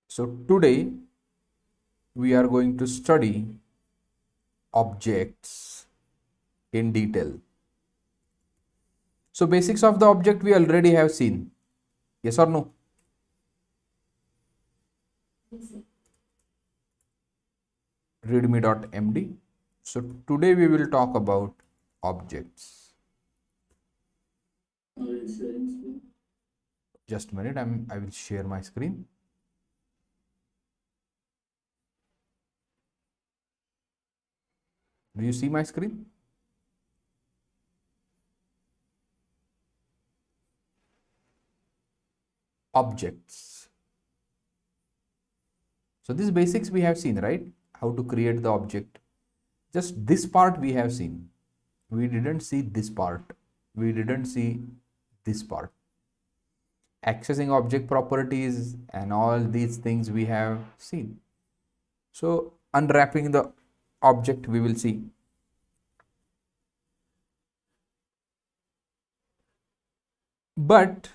So today we are going to study objects in detail. So basics of the object we already have seen. Yes or no? readme.md. So today we will talk about objects. Just a minute, I will share my screen. Do you see my screen? Objects. So these basics we have seen, right? How to create the object. Just this part we have seen. We didn't see this part. We didn't see this part. Accessing object properties and all these things we have seen. So unwrapping the object we will see. But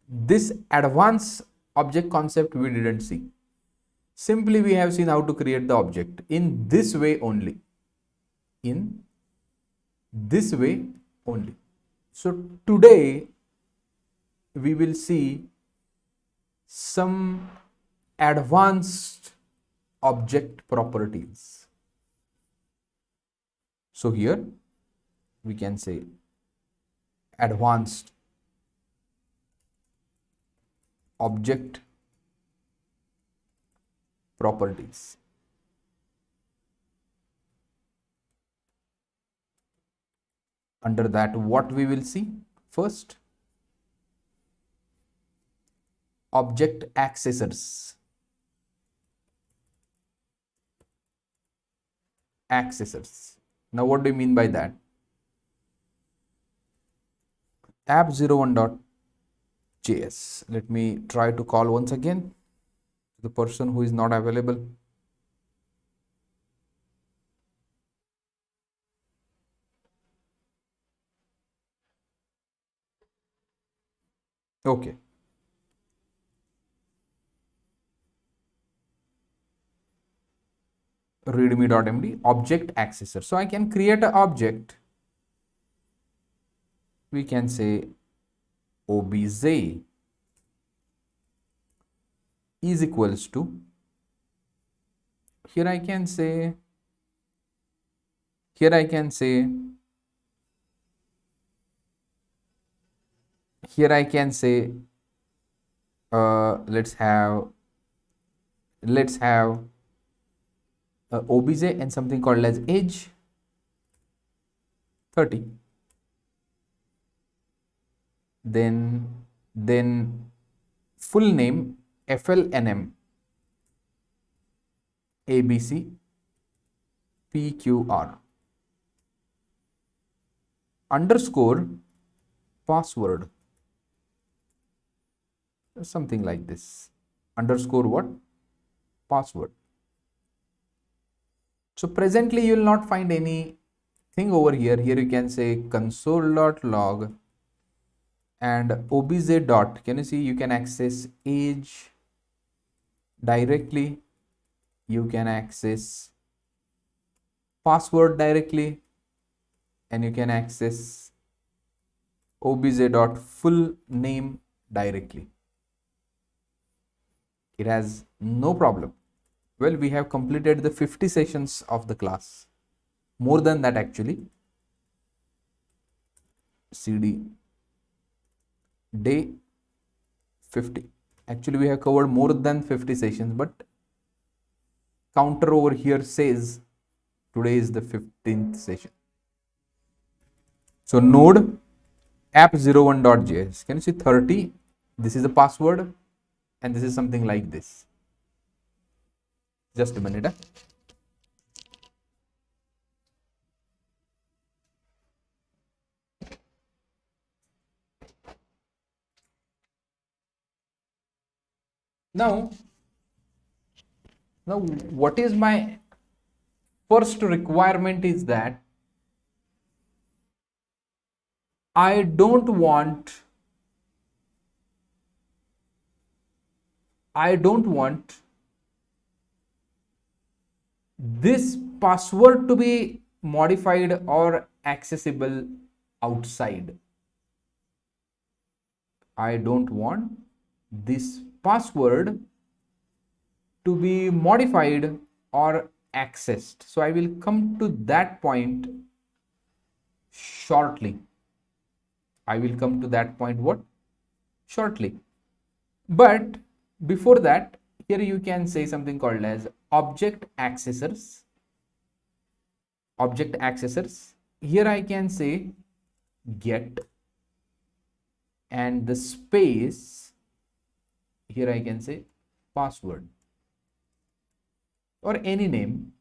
this advanced object concept we didn't see. Simply we have seen how to create the object in this way only. In this way only. So today we will see some advanced object properties. So here we can say advanced object properties. Under that, what we will see first? Object accessors. Accessors. Now, what do you mean by that? app01.js. Let me try to call once again the person who is not available. Okay. readme.md object accessor. So I can create an object. We can say obj is equals to, here I can say let's have obj and something called as age 30. Then full name FLNM ABC PQR underscore password, something like this, underscore what? Password. So presently you will not find anything over here. Here you can say console.log and obj dot. Can you see? You can access age directly. You can access password directly, and you can access obj dot full name directly. It has no problem. Well, we have completed the 50 sessions of the class. More than that actually. CD day 50. Actually we have covered more than 50 sessions, but counter over here says today is the 15th session. So node app01.js. Can you see 30? This is the password and this is something like this. Just a minute. Now what is my first requirement is that I don't want I don't want this password to be modified or accessible outside. I don't want this password to be modified or accessed. So I will come to that point shortly. I will come to that point what? Shortly. But before that, here you can say something called as object accessors. Object accessors. Here I can say get, and the space, here I can say password or any name,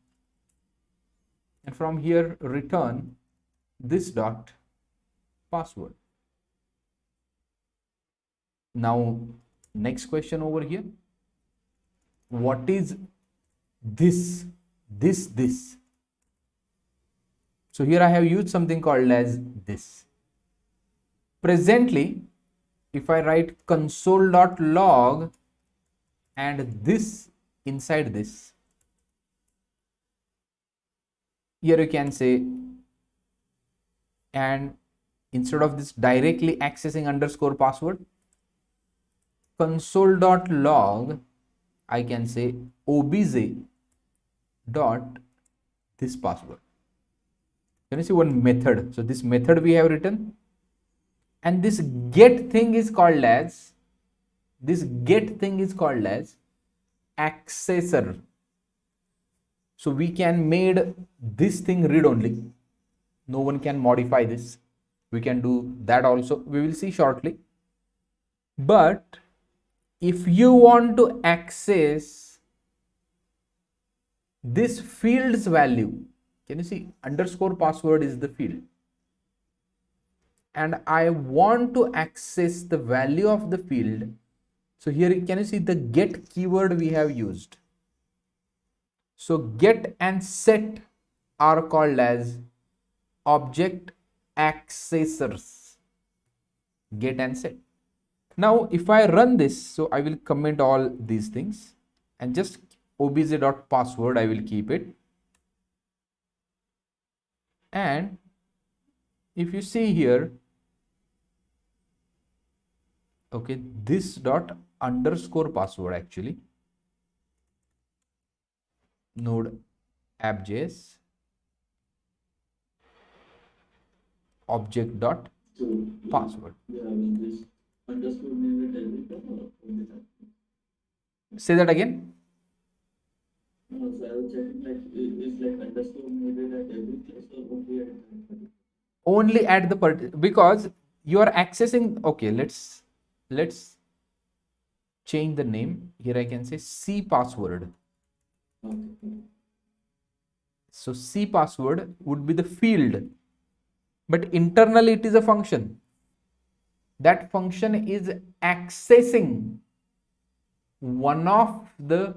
and from here return this dot password. Now next question over here, what is this? So here I have used something called as this. Presently, if I write console.log and this inside this, here you can say, and instead of this directly accessing underscore password, console.log, I can say obj dot this password. Can you see one method? So this method we have written, and this get thing is called as accessor. So we can made this thing read only. No one can modify this. We can do that also. We will see shortly. But if you want to access this field's value, can you see underscore password is the field, and I want to access the value of the field. So here can you see the get keyword we have used. So get and set are called as object accessors. Get and set. Now if I run this, so I will comment all these things and just obj.password I will keep it. And if you see here, okay, this dot underscore password actually node app.js object dot password. Say that again. Only at the because you are accessing. Okay, let's change the name. Here I can say C password. So C password would be the field, but internally it is a function. That function is accessing one of the,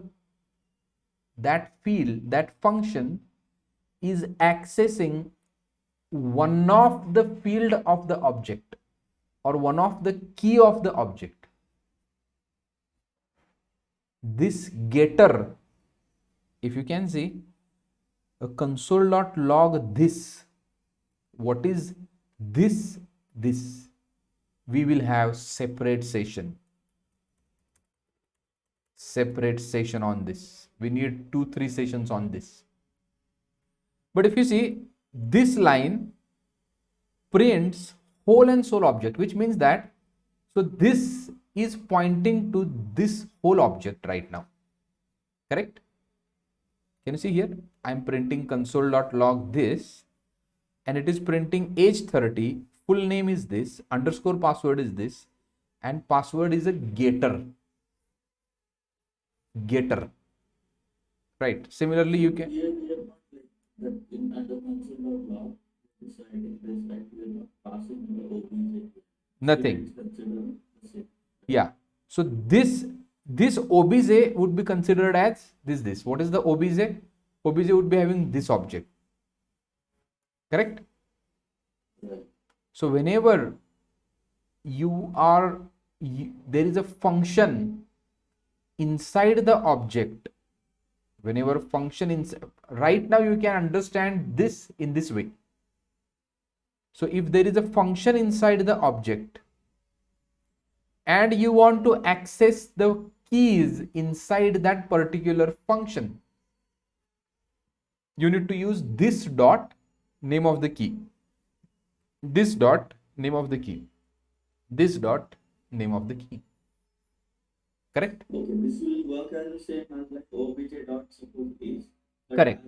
that field, that function is accessing one of the field of the object or one of the key of the object. This getter, if you can see a console.log this, what is this? We will have separate session on this. We need 2-3 sessions on this. But if you see, this line prints whole and sole object, which means that, so this is pointing to this whole object right now. Correct? Can you see here? I am printing console.log this, and it is printing age 30. Full name is this, underscore password is this, and password is a getter. Right. Similarly, you can. Nothing. Yeah. So this obj would be considered as this. What is the obj? Obj would be having this object. Correct? So whenever there is a function inside the object, whenever function inside, right now you can understand this in this way. So if there is a function inside the object and you want to access the keys inside that particular function, you need to use this dot name of the key, this dot name of the key, this dot name of the key. Correct? Okay, this will work as the same as like Object.suppose is. Correct.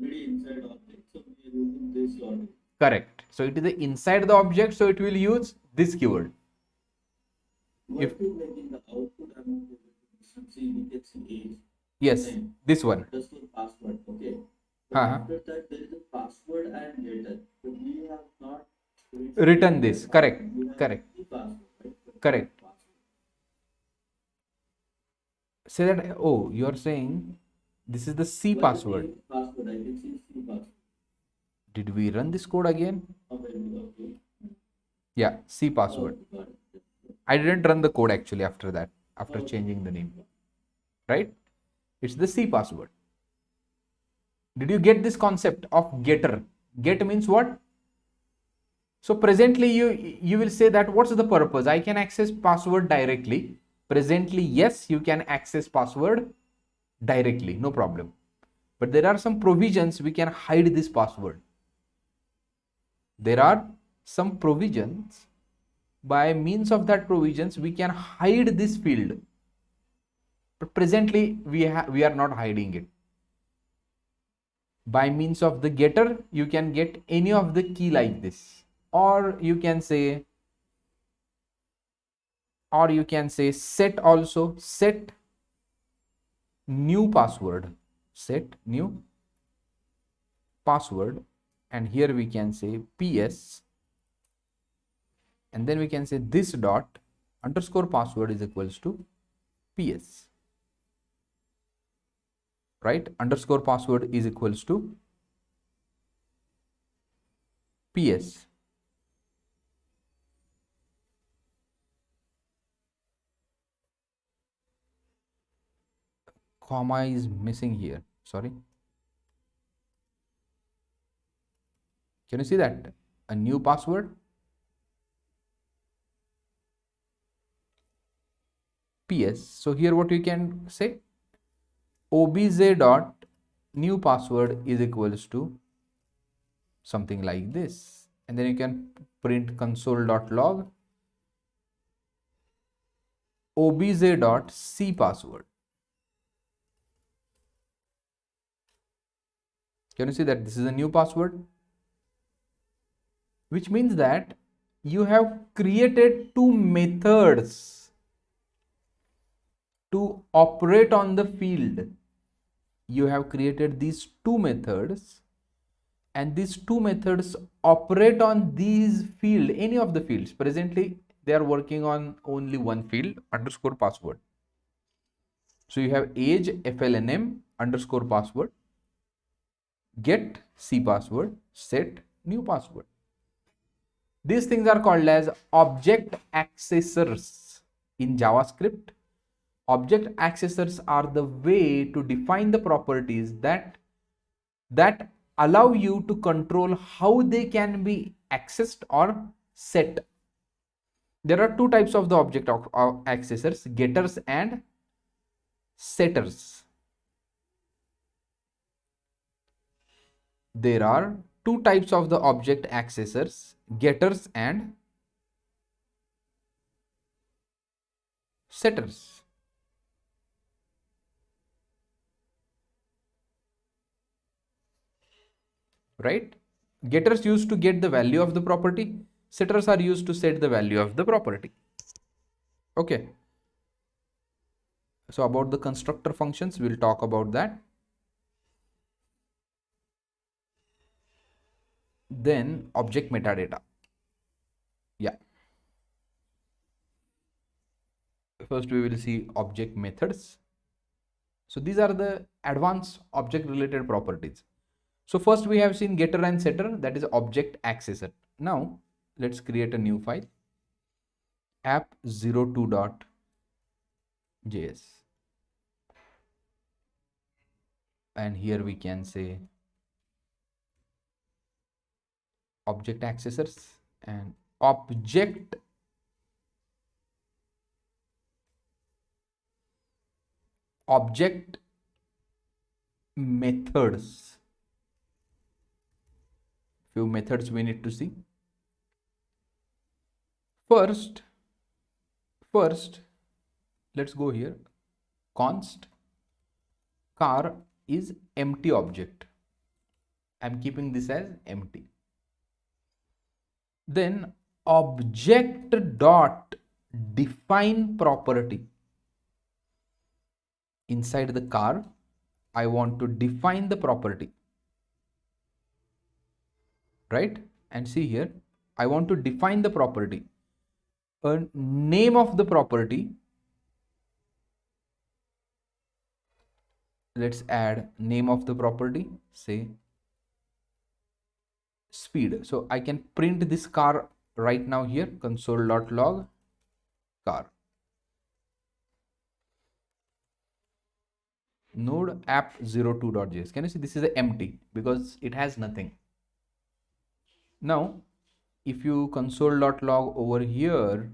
Already inside object, so we are using this dot. Correct. So it is inside the object, so it will use this keyword. What is like in the output, I'm able to see we can see age. Yes, this one. Just the password, okay. But after that, there is a password and getter. So we have not written this. Correct. Correct. the password, right? Correct. Say that, oh, you are saying this is the C password. Password, I can see C password. Did we run this code again? Okay. Yeah, C password. I didn't run the code actually after that, after changing the name. Right? It's the C password. Did you get this concept of getter? Get means what? So presently you will say that what's the purpose? I can access password directly. Presently, yes, you can access password directly, no problem. But there are some provisions we can hide this password. There are some provisions, by means of that provisions we can hide this field. But presently we are not hiding it. By means of the getter, you can get any of the key like this, or you can say set also, set new password, set new password, and here we can say PS, and then we can say this dot underscore password is equals to PS, right? Underscore password is equals to PS. Comma is missing here, sorry. Can you see that? A new password, PS. So here what you can say, obj dot new password is equals to something like this, and then you can print console.log obj dot c password. Can you see that this is a new password? Which means that you have created two methods to operate on the field. You have created these two methods, and these two methods operate on these field, any of the fields. Presently they are working on only one field, underscore password. So you have age flnm underscore password, get c password, set new password. These things are called as object accessors in JavaScript. Object accessors are the way to define the properties that allow you to control how they can be accessed or set. There are two types of the object accessors, getters and setters. There are two types of the object accessors, getters and setters. Right? Getters used to get the value of the property, setters are used to set the value of the property. Okay. So about the constructor functions, we'll talk about that. Then object metadata. Yeah. First we will see object methods. So these are the advanced object related properties. So first we have seen getter and setter, that is object accessor. Now let's create a new file, app02.js. and here we can say object accessors and object methods. Few methods we need to see. First let's go here. Const car is empty object. I'm keeping this as empty. Then object dot define property. Inside the car, I want to define the property, right? And see here, I want to define the property. A name of the property. Let's add name of the property, say speed. So I can print this car right now here, console.log car. Node app02.js. Can you see this is empty because it has nothing. Now, if you console.log over here,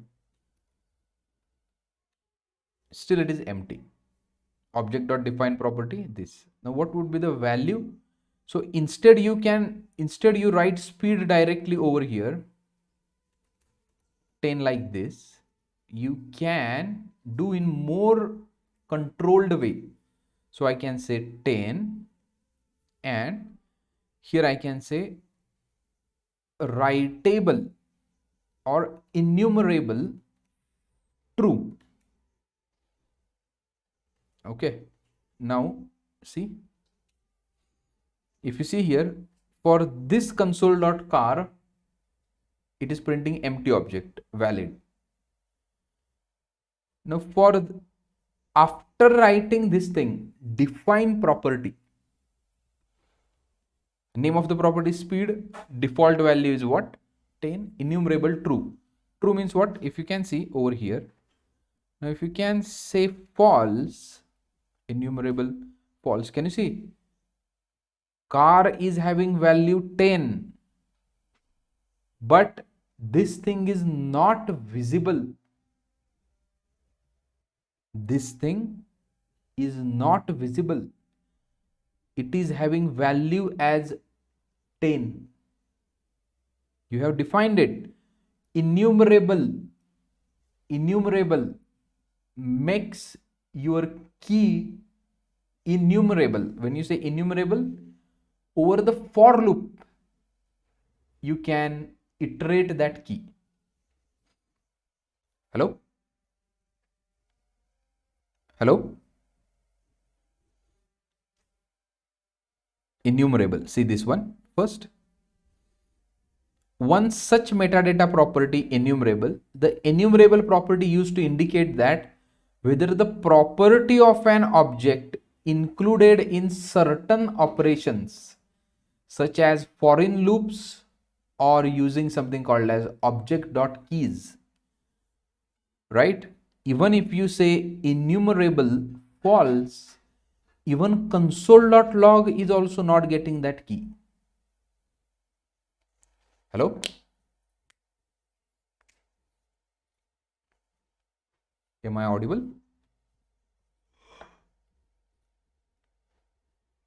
still it is empty. Object.defineProperty, this. Now what would be the value? So instead you write speed directly over here, 10 like this. You can do in more controlled way. So I can say 10 and here I can say writable or enumerable true. Okay, now see, if you see here, for this console.car, it is printing empty object, valid. Now after writing this thing, define property. Name of the property speed, default value is what? 10, enumerable true. True means what? If you can see over here, now if you can say false, enumerable false, can you see? Car is having value 10, but this thing is not visible. This thing is not visible. It is having value as 10. You have defined it. Enumerable makes your key enumerable. When you say enumerable, over the for loop, you can iterate that key. Hello? Hello? Enumerable. See this one first. One such metadata property enumerable, the enumerable property used to indicate that whether the property of an object included in certain operations such as foreign loops or using something called as object.keys, right? Even if you say enumerable false, even console.log is also not getting that key. Hello? Am I audible?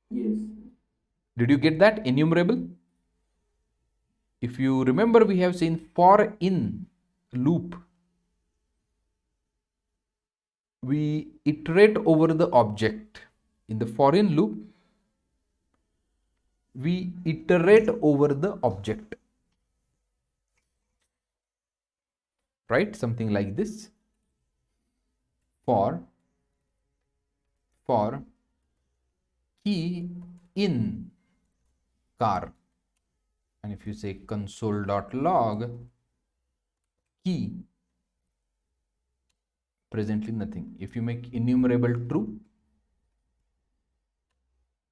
Yes. Did you get that? Enumerable? If you remember, we have seen for in loop. We iterate over the object. In the for in loop, we iterate over the object. Right? Something like this. For key in car. And if you say console.log key, presently nothing. If you make enumerable true,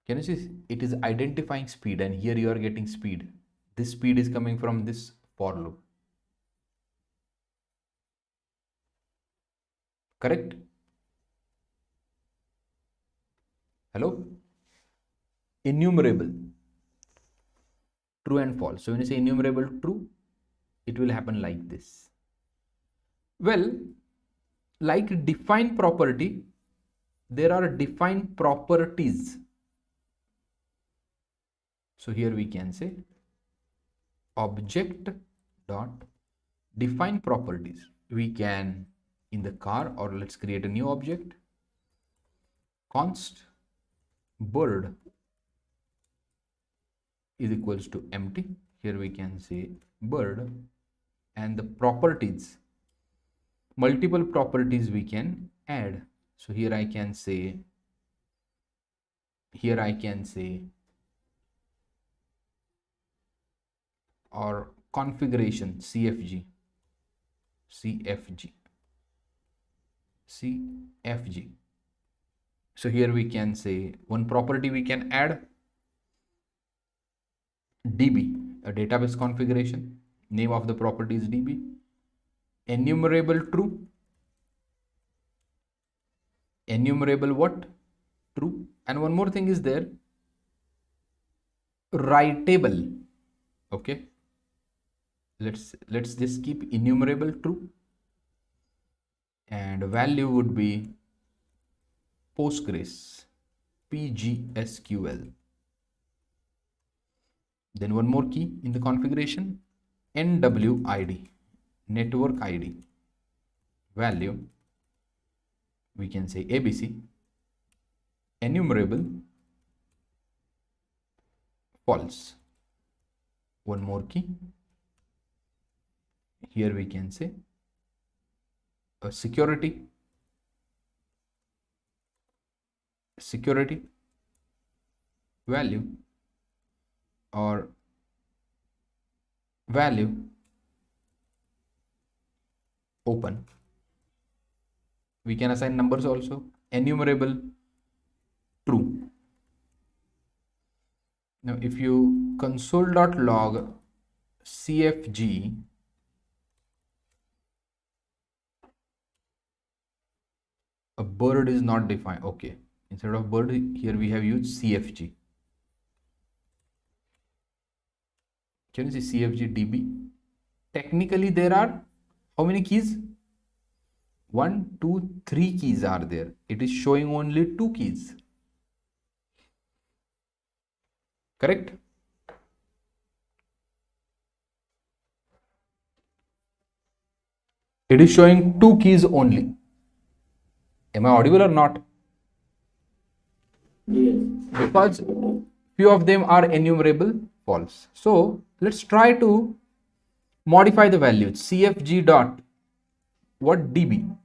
can you see it is identifying speed, and here you are getting speed. This speed is coming from this for loop. Correct? Hello? enumerable, true and false. So when you say enumerable true, it will happen like this. Well, like define property, there are defined properties. So here we can say object dot define properties. We can in the car, or let's create a new object, const bird is equals to empty. Here we can say bird, and the properties, multiple properties we can add. So here I can say or configuration CFG. So here we can say one property we can add DB, a database configuration. Name of the property is DB. Enumerable true. Enumerable what? True. And one more thing is there, writable. Okay, let's just keep enumerable true, and value would be Postgres, PGSQL. Then one more key in the configuration, NWID, network ID. Value we can say ABC, enumerable false. One more key, here we can say a security value, or value open. We can assign numbers also. Enumerable true. Now if you console.log CFG a bird is not defined. Okay, instead of bird here we have used CFG. Can you see CFG DB? Technically there are how many keys? 1, 2, 3 keys are there. It is showing only 2 keys. Correct? It is showing 2 keys only. Am I audible or not? Yes. Because few of them are enumerable false. So let's try to modify the values. CFG dot what DB?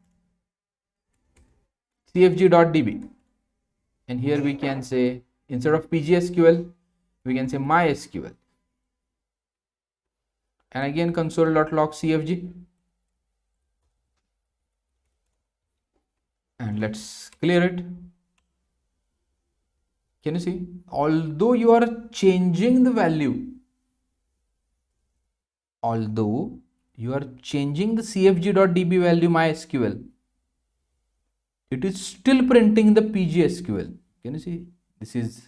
CFG dot DB. And here we can say instead of PGSQL, we can say MySQL. And again console.log CFG. And let's clear it. Can you see? Although you are changing the value, although you are changing the CFG.db value MySQL, it is still printing the PGSQL. Can you see? This is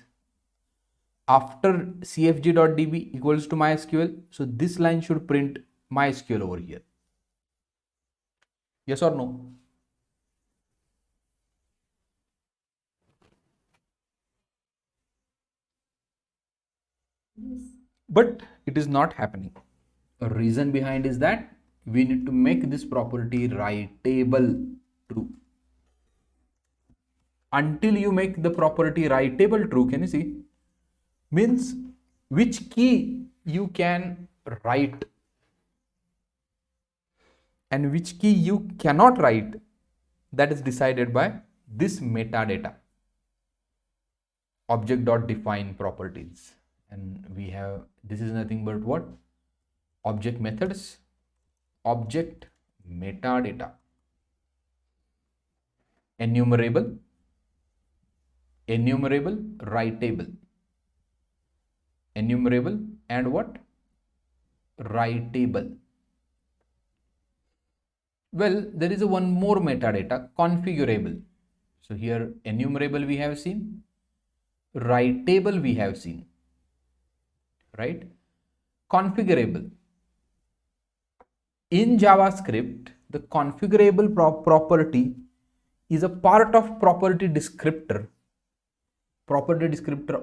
after CFG.db equals to MySQL. So this line should print MySQL over here. Yes or no? Yes. But it is not happening. A reason behind is that we need to make this property writable true. Until you make the property writable true, can you see? Means which key you can write and which key you cannot write, that is decided by this metadata, Object.defineProperties. And we have, this is nothing but what? Object methods, object metadata, enumerable, writable, enumerable, and what? Writable. Well, there is a one more metadata, configurable. So here enumerable we have seen, writable we have seen, right? Configurable. In JavaScript, the configurable property is a part of property descriptor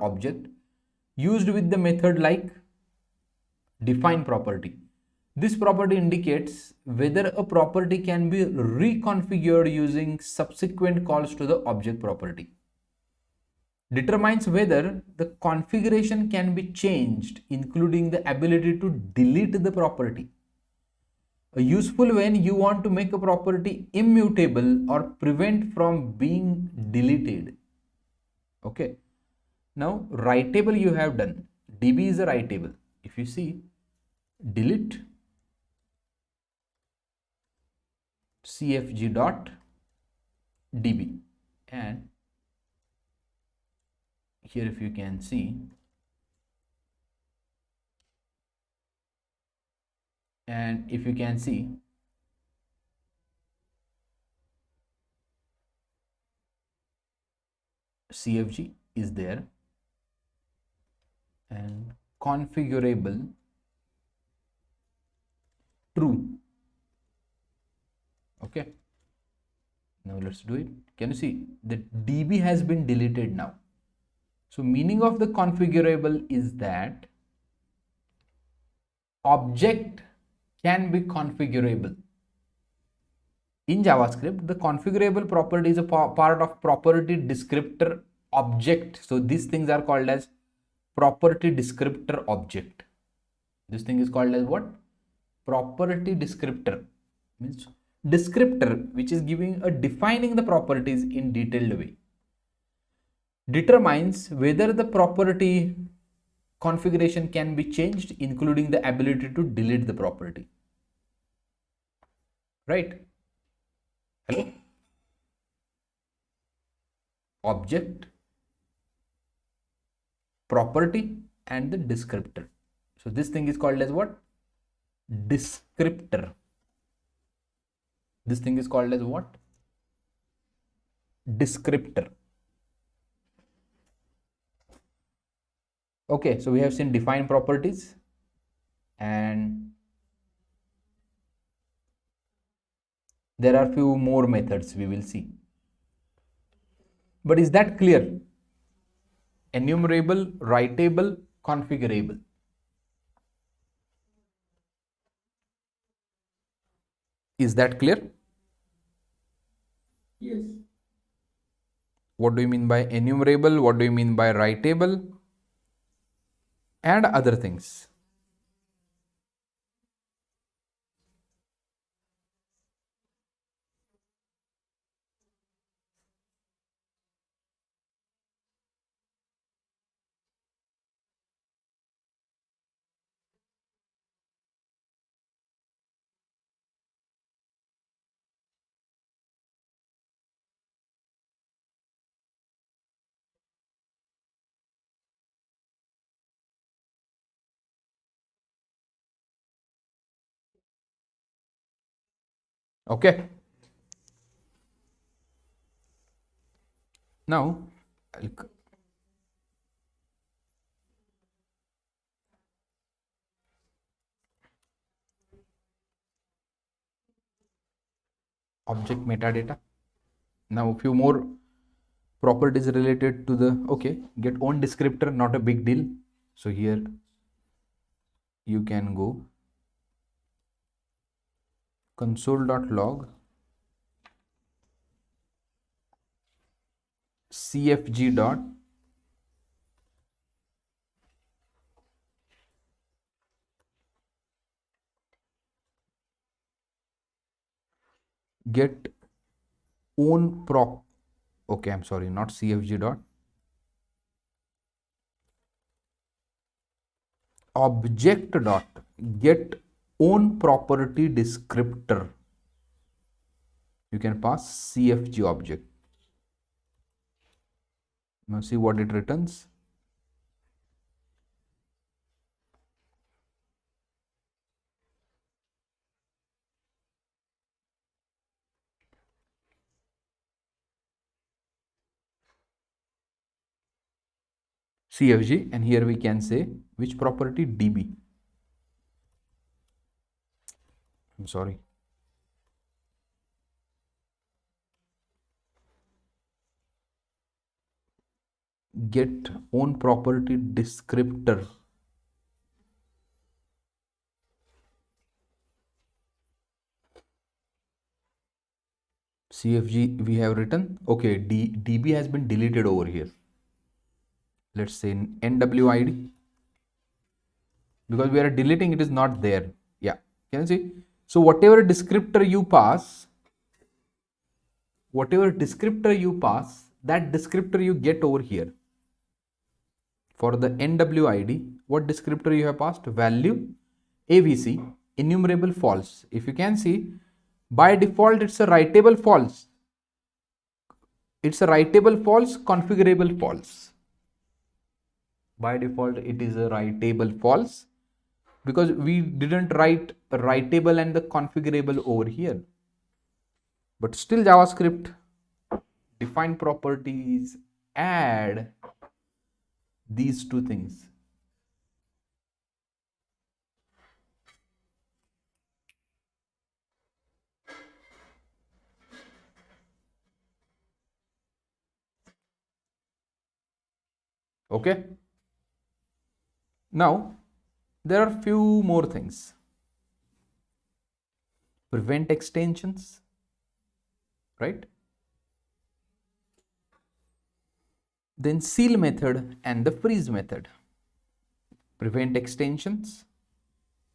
object used with the method like define property. This property indicates whether a property can be reconfigured using subsequent calls to the object property. Determines whether the configuration can be changed, including the ability to delete the property. Useful when you want to make a property immutable or prevent from being deleted. Okay. Now, writable you have done. DB is a writable. If you see, delete cfg.db, and here if you can see, cfg is there and configurable true. Okay, now let's do it. Can you see that db has been deleted now? So meaning of the configurable is that object can be configurable. In JavaScript, the configurable property is a part of property descriptor object. So these things are called as property descriptor object. This thing is called as what? Property descriptor. Means descriptor which is giving a defining the properties in detailed way. Determines whether the property configuration can be changed, including the ability to delete the property. Right? Hello? Object, property, and the descriptor. So this thing is called as what? Descriptor. This thing is called as what? Descriptor. Okay, so we have seen define properties, and there are few more methods we will see. But is that clear? Enumerable, writable, configurable. Is that clear? Yes. What do you mean by enumerable? What do you mean by writable? And other things. Okay. Now, object metadata. Now, a few more properties related to the, okay, get own descriptor, not a big deal. So here you can go console.log cfg dot get own prop. Okay, I'm sorry, not cfg dot object dot get own property descriptor. You can pass cfg object. Now see what it returns. CFG, and here we can say which property? DB. I'm sorry. Get own property descriptor. CFG we have written. Okay, DB has been deleted over here. Let's say NWID, because we are deleting, it is not there. Yeah, can you see? So whatever descriptor you pass, that descriptor you get over here. For the NWID, what descriptor you have passed? Value ABC, enumerable false. If you can see, by default it's a writable false. It's a writable false, configurable false. By default it is a writable false, because we didn't write writable and the configurable over here. But still JavaScript define properties add these two things. Okay. Now there are few more things. Prevent extensions, right? Then seal method and the freeze method. Prevent extensions,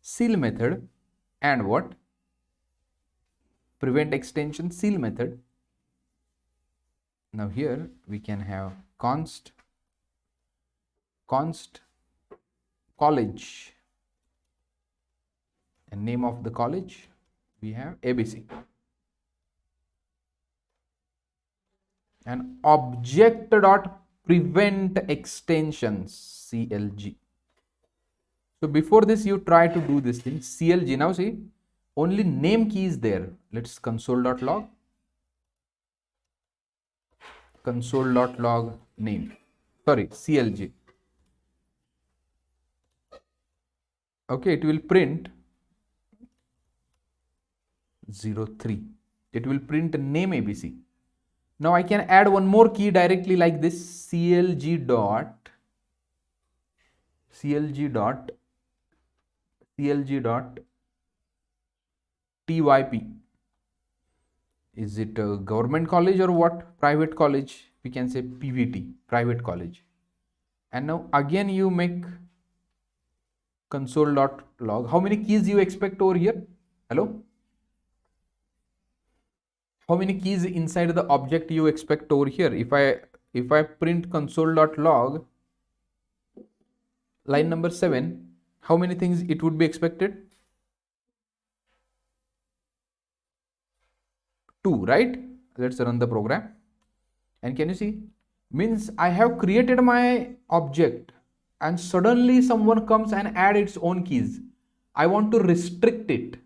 seal method, and what? Prevent extension, seal method. Now here we can have const college, and name of the college we have ABC, and object.prevent extensions CLG. So before this you try to do this thing CLG. Now see, only name key is there. Let's console.log name, sorry, CLG. Okay, it will print 03. It will print name ABC. Now I can add one more key directly like this, CLG dot TYP. Is it a government college or what? Private college. We can say PVT, private college. And now again you make console.log. How many keys you expect over here? Hello? How many keys inside the object you expect over here? If I print console.log line number 7, how many things it would be expected? 2, right? Let's run the program. And can you see? Means I have created my object and suddenly someone comes and add its own keys. I want to restrict it.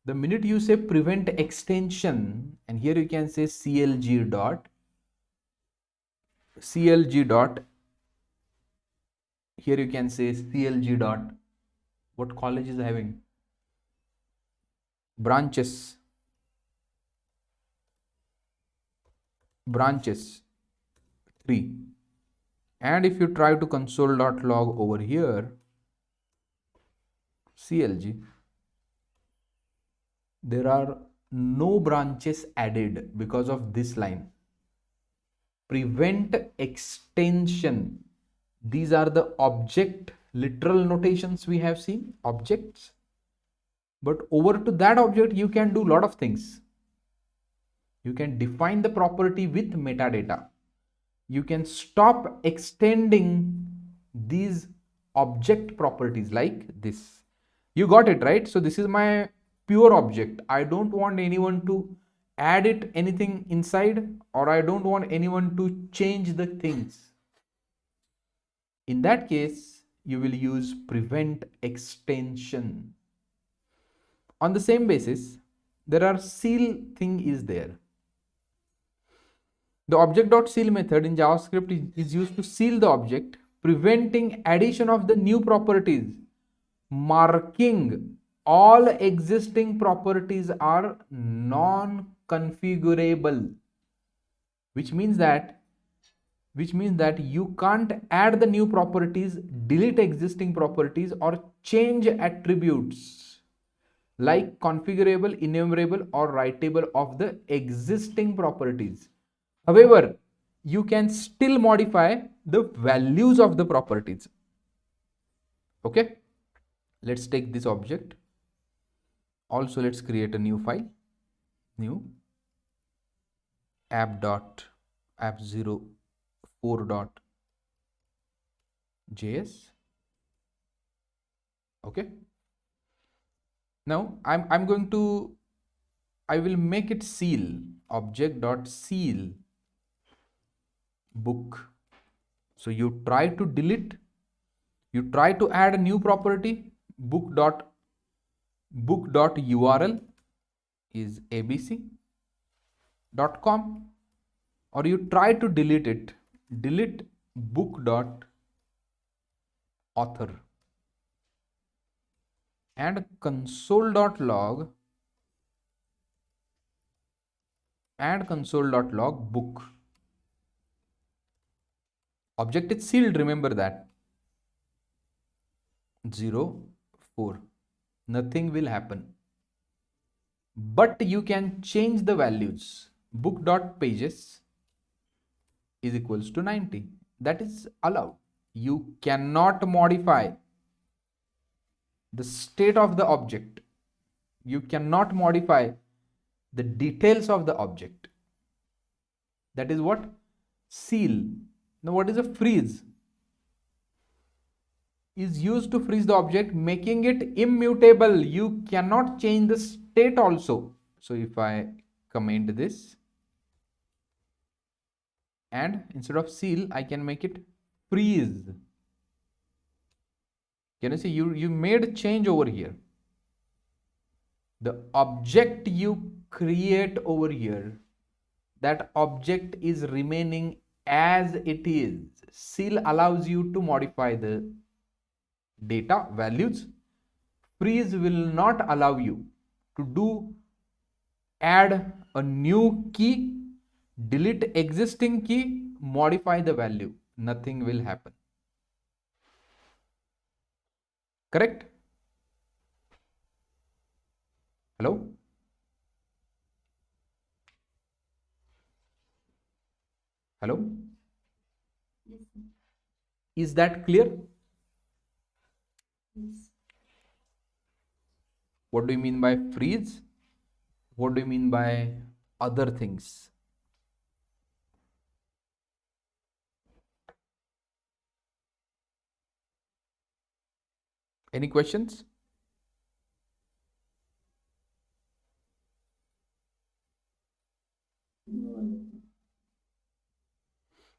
The minute you say prevent extension, and here you can say CLG dot, here you can say CLG dot, what college is having? Branches 3. And if you try to console.log over here, CLG, there are no branches added because of this line. Prevent extension. These are the object literal notations we have seen, objects. But over to that object, you can do a lot of things. You can define the property with metadata. You can stop extending these object properties like this. You got it, right? So this is my pure object. I don't want anyone to add it anything inside, or I don't want anyone to change the things. In that case, you will use prevent extension. On the same basis, there are seal thing is there. The object.seal method in JavaScript is used to seal the object, preventing addition of the new properties, marking all existing properties are non-configurable, which means that you can't add the new properties, delete existing properties, or change attributes like configurable, enumerable, or writable of the existing properties. However, you can still modify the values of the properties. Okay, let's take this object. Also, let's create a new file, new app.app04.js. Okay, now I will make it seal, object.seal book. So you try to delete, you try to add a new property, book.url is abc.com, or you try to delete it, delete book.author, and console.log book. Object is sealed, remember that. 0, 4. Nothing will happen. But you can change the values. Book.pages is equals to 90. That is allowed. You cannot modify the state of the object. You cannot modify the details of the object. That is what? Seal. Now what is a freeze? Is used to freeze the object, making it immutable. You cannot change the state also. So if I comment this, and instead of seal, I can make it freeze. Can you see, you made a change over here. The object you create over here, that object is remaining as it is. Seal allows you to modify the data values. Freeze will not allow you to add a new key, delete existing key, modify the value. Nothing will happen. Correct? Hello? Hello? Yes, sir. Is that clear? Yes. What do you mean by freeze? What do you mean by other things? Any questions? No.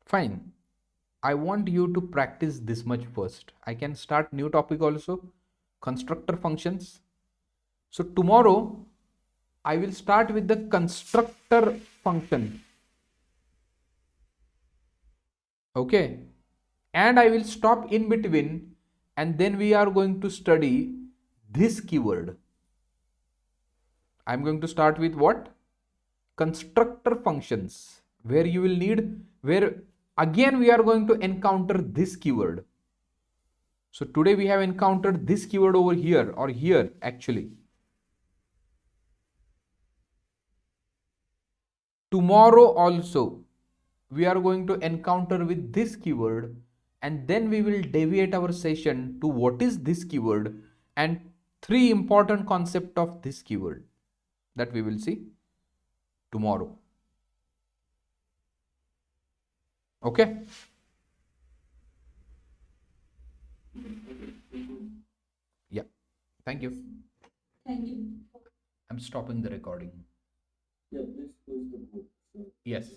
Fine. I want you to practice this much first. I can start new topic also, constructor functions. So tomorrow I will start with the constructor function. Okay. And I will stop in between, and then we are going to study this keyword. I'm going to start with what? Constructor functions, where you will need, where again we are going to encounter this keyword. So today we have encountered this keyword over here, or here actually. Tomorrow also we are going to encounter with this keyword, and then we will deviate our session to what is this keyword and 3 important concepts of this keyword that we will see tomorrow. Okay? Yeah. Thank you. Thank you. I'm stopping the recording. Yeah, please close the book. So Yes.